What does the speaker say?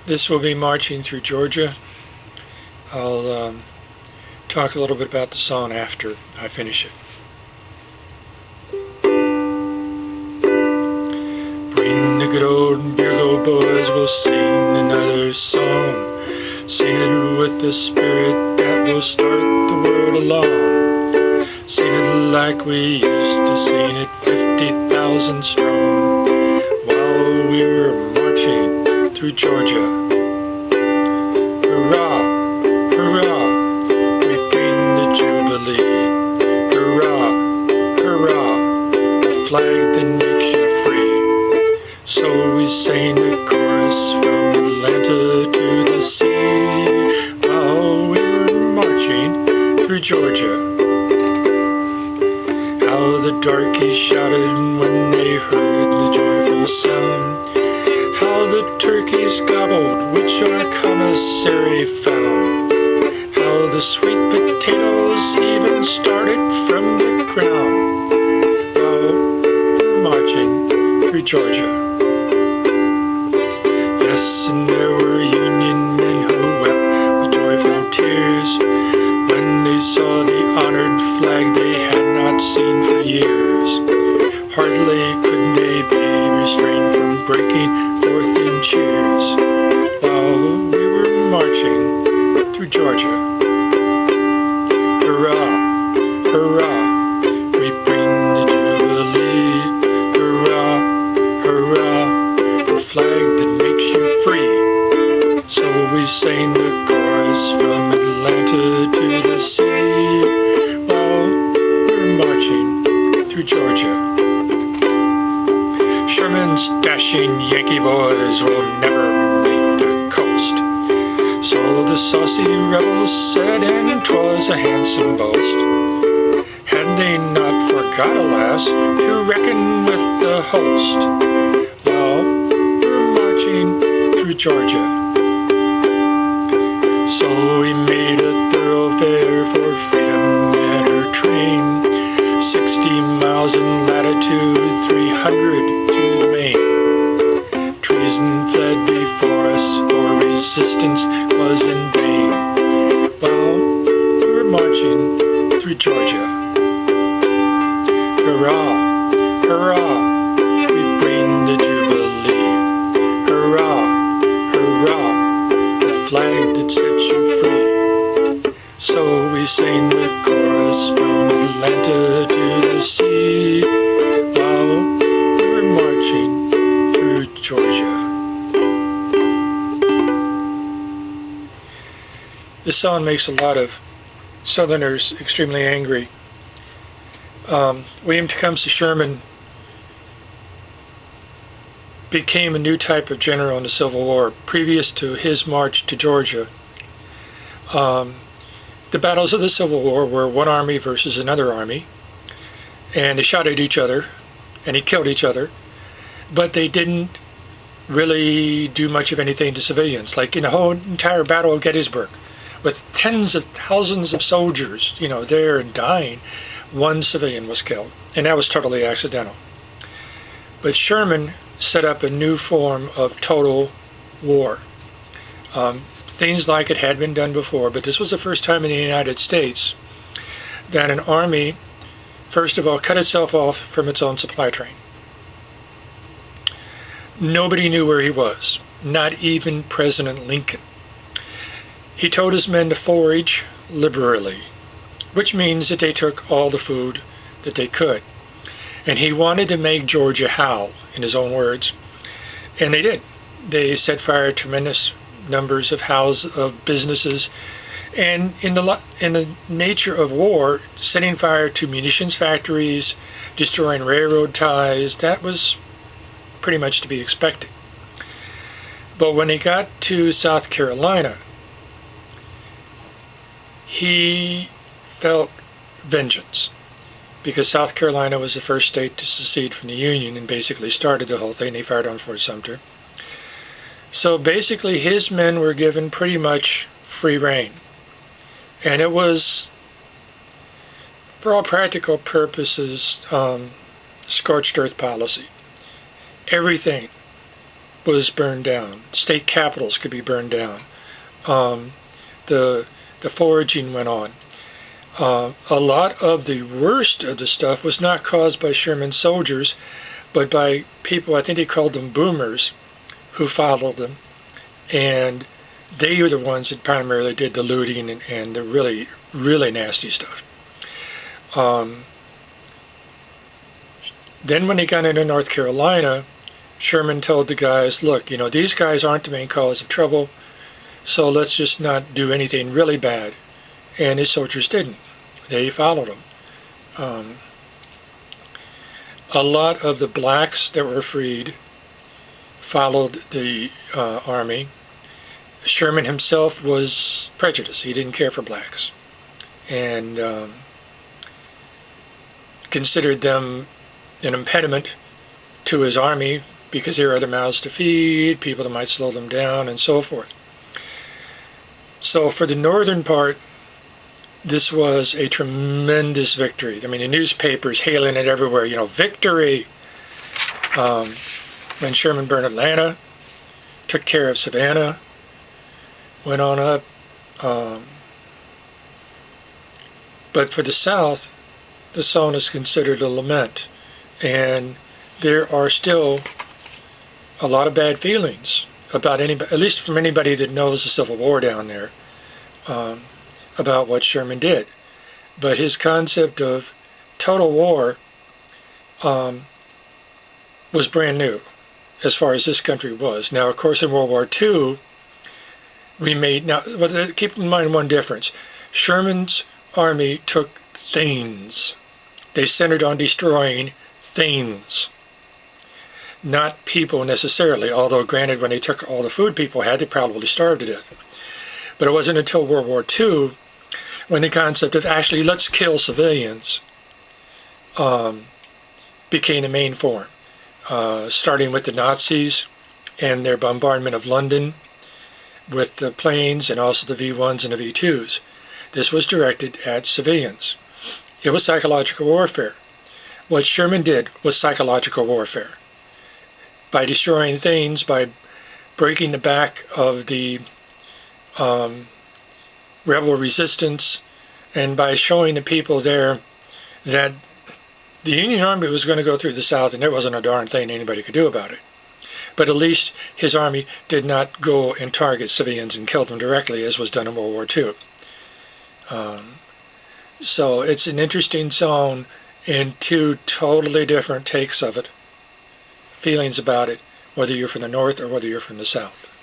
This will be marching through Georgia. I'll talk a little bit about the song after I finish it. Bring the good old bugle boys, we'll sing another song. Sing it with the spirit that will start the world along. Sing it like we used to sing it, 50,000 strong, while we were marching through Georgia. Hurrah, hurrah, we bring the Jubilee. Hurrah, hurrah, the flag that makes you free. So we sang the chorus from Atlanta to the sea, while we were marching through Georgia. How the darkies shouted when they heard the joyful sound. How the turkeys gobbled which our commissary found. How the sweet potatoes even started from the ground. While we're marching through Georgia. Yes, and there were Union men who wept with joyful tears when they saw the honored flag they had not seen for years. Hardly could they be restrained from breaking forth in cheers while we were marching through Georgia. Hurrah, hurrah, we bring the Jubilee. Hurrah, hurrah, the flag that makes you free. So we sang the chorus from Atlanta to the sea while we're marching through Georgia. Sherman's dashing Yankee boys will never make the coast. So the saucy rebels said, and 'twas a handsome boast. Had they not forgot, alas, to reckon with the host, while we're marching through Georgia. So we made a thoroughfare for freedom and her train, 60 miles in latitude, 300 to the main. Treason fled before us, for resistance was in vain, while we were marching through Georgia. Hurrah, hurrah, we bring the Jubilee. Hurrah, hurrah, the flag that sets you free. So we sang the chorus from Atlanta to the sea while we were marching through Georgia. This song makes a lot of Southerners extremely angry. William Tecumseh Sherman became a new type of general in the Civil War. Previous to his march to Georgia, the battles of the Civil War were one army versus another army, and they shot at each other, and he killed each other, but they didn't really do much of anything to civilians. Like in the whole entire Battle of Gettysburg, with tens of thousands of soldiers, there and dying, one civilian was killed, and that was totally accidental. But Sherman set up a new form of total war. Things like it had been done before, but this was the first time in the United States that an army, first of all, cut itself off from its own supply train. Nobody knew where he was, not even President Lincoln. He told his men to forage liberally, which means that they took all the food that they could. And he wanted to make Georgia howl, in his own words, and they did. They set fire to tremendous numbers of houses, of businesses, and in the nature of war, setting fire to munitions factories, destroying railroad ties, that was pretty much to be expected. But when he got to South Carolina, he felt vengeance, because South Carolina was the first state to secede from the Union and basically started the whole thing. They fired on Fort Sumter. So basically his men were given pretty much free rein. And it was, for all practical purposes, scorched earth policy. Everything was burned down. State capitals could be burned down. The foraging went on. A lot of the worst of the stuff was not caused by Sherman's soldiers, but by people, I think he called them boomers, who followed them. And they were the ones that primarily did the looting and the really, really nasty stuff. Then when they got into North Carolina, Sherman told the guys, look, these guys aren't the main cause of trouble, so let's just not do anything really bad. And his soldiers didn't. They followed him. A lot of the blacks that were freed followed the army. Sherman himself was prejudiced. He didn't care for blacks and considered them an impediment to his army because there are other mouths to feed, people that might slow them down, and so forth. So for the northern part, this was a tremendous victory. I mean, the newspapers hailing it everywhere, victory. When Sherman burned Atlanta, took care of Savannah, went on up. But for the South, the song is considered a lament. And there are still a lot of bad feelings about anybody, at least from anybody that knows the Civil War down there, about what Sherman did. But his concept of total war was brand new as far as this country was. Now, of course, in World War II, keep in mind one difference. Sherman's army took things. They centered on destroying things, not people necessarily, although granted, when they took all the food people had, they probably starved to death. But it wasn't until World War II when the concept of actually let's kill civilians became the main form, starting with the Nazis and their bombardment of London with the planes and also the V-1s and the V-2s. This was directed at civilians. It was psychological warfare. What Sherman did was psychological warfare. By destroying things, by breaking the back of the rebel resistance, and by showing the people there that the Union Army was going to go through the South and there wasn't a darn thing anybody could do about it. But at least his army did not go and target civilians and kill them directly, as was done in World War II. So it's an interesting song and two totally different takes of it, feelings about it, whether you're from the North or whether you're from the South.